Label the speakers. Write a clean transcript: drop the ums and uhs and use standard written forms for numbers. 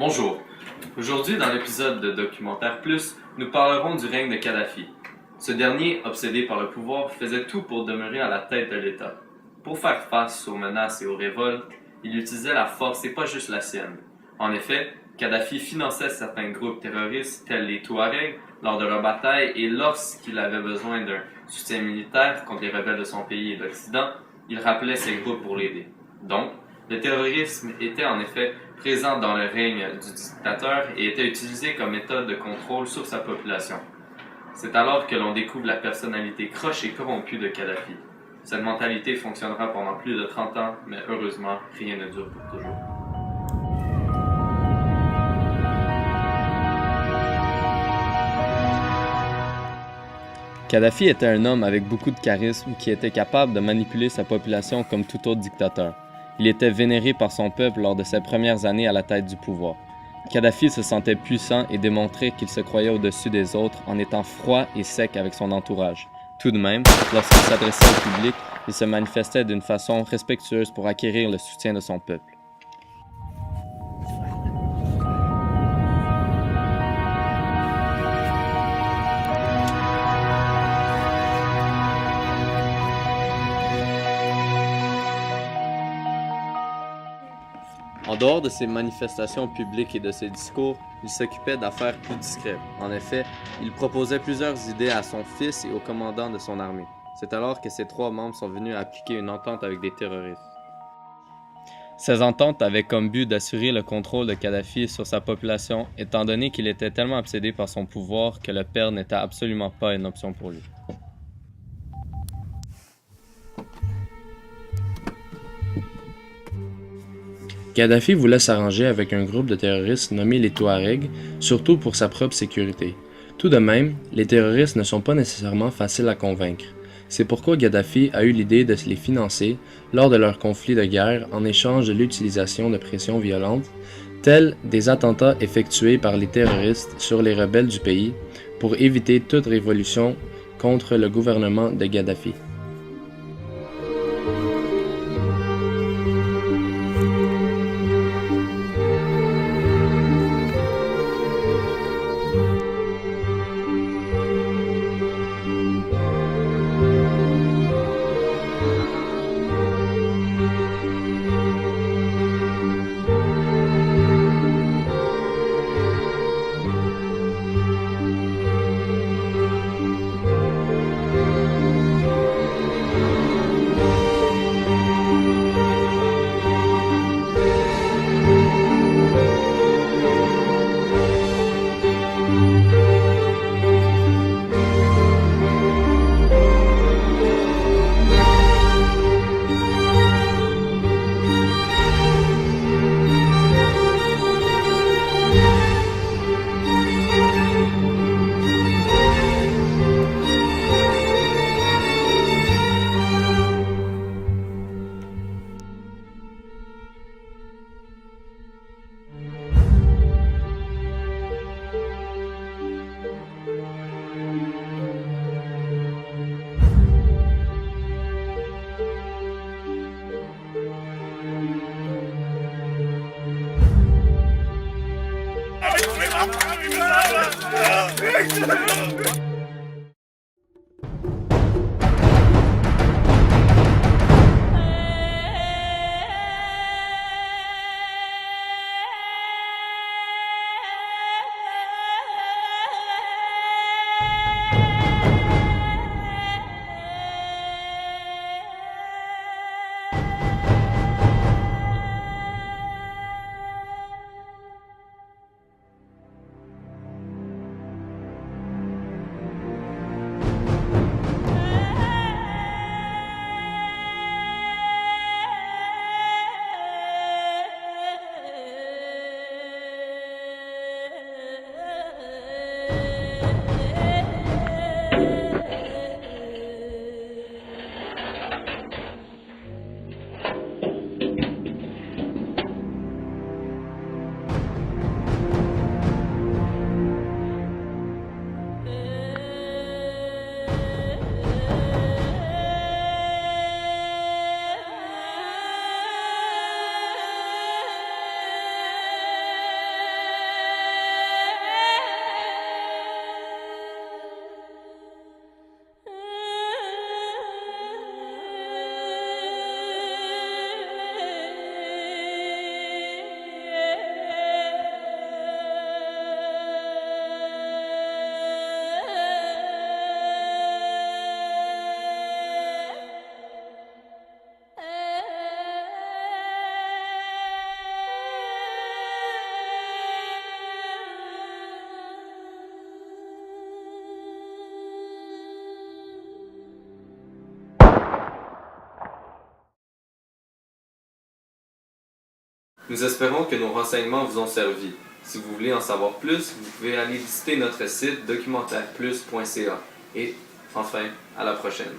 Speaker 1: Bonjour. Aujourd'hui, dans l'épisode de Documentaire Plus, nous parlerons du règne de Kadhafi. Ce dernier, obsédé par le pouvoir, faisait tout pour demeurer à la tête de l'État. Pour faire face aux menaces et aux révoltes, il utilisait la force et pas juste la sienne. En effet, Kadhafi finançait certains groupes terroristes tels les Touaregs lors de leurs batailles et lorsqu'il avait besoin d'un soutien militaire contre les rebelles de son pays et d'Occident, il rappelait ces groupes pour l'aider. Donc, le terrorisme était en effet présent dans le règne du dictateur et était utilisé comme méthode de contrôle sur sa population. C'est alors que l'on découvre la personnalité croche et corrompue de Kadhafi. Cette mentalité fonctionnera pendant plus de 30 ans, mais heureusement, rien ne dure pour toujours.
Speaker 2: Kadhafi était un homme avec beaucoup de charisme qui était capable de manipuler sa population comme tout autre dictateur. Il était vénéré par son peuple lors de ses premières années à la tête du pouvoir. Kadhafi se sentait puissant et démontrait qu'il se croyait au-dessus des autres en étant froid et sec avec son entourage. Tout de même, lorsqu'il s'adressait au public, il se manifestait d'une façon respectueuse pour acquérir le soutien de son peuple. En dehors de ses manifestations publiques et de ses discours, il s'occupait d'affaires plus discrètes. En effet, il proposait plusieurs idées à son fils et au commandant de son armée. C'est alors que ces trois membres sont venus appliquer une entente avec des terroristes. Ces ententes avaient comme but d'assurer le contrôle de Kadhafi sur sa population, étant donné qu'il était tellement obsédé par son pouvoir que le perdre n'était absolument pas une option pour lui.
Speaker 3: Kadhafi voulait s'arranger avec un groupe de terroristes nommé les Touaregs, surtout pour sa propre sécurité. Tout de même, les terroristes ne sont pas nécessairement faciles à convaincre. C'est pourquoi Kadhafi a eu l'idée de les financer lors de leurs conflits de guerre en échange de l'utilisation de pressions violentes, telles des attentats effectués par les terroristes sur les rebelles du pays pour éviter toute révolution contre le gouvernement de Kadhafi.
Speaker 1: Nous espérons que nos renseignements vous ont servi. Si vous voulez en savoir plus, vous pouvez aller visiter notre site documentaire-plus.ca. Et enfin, à la prochaine.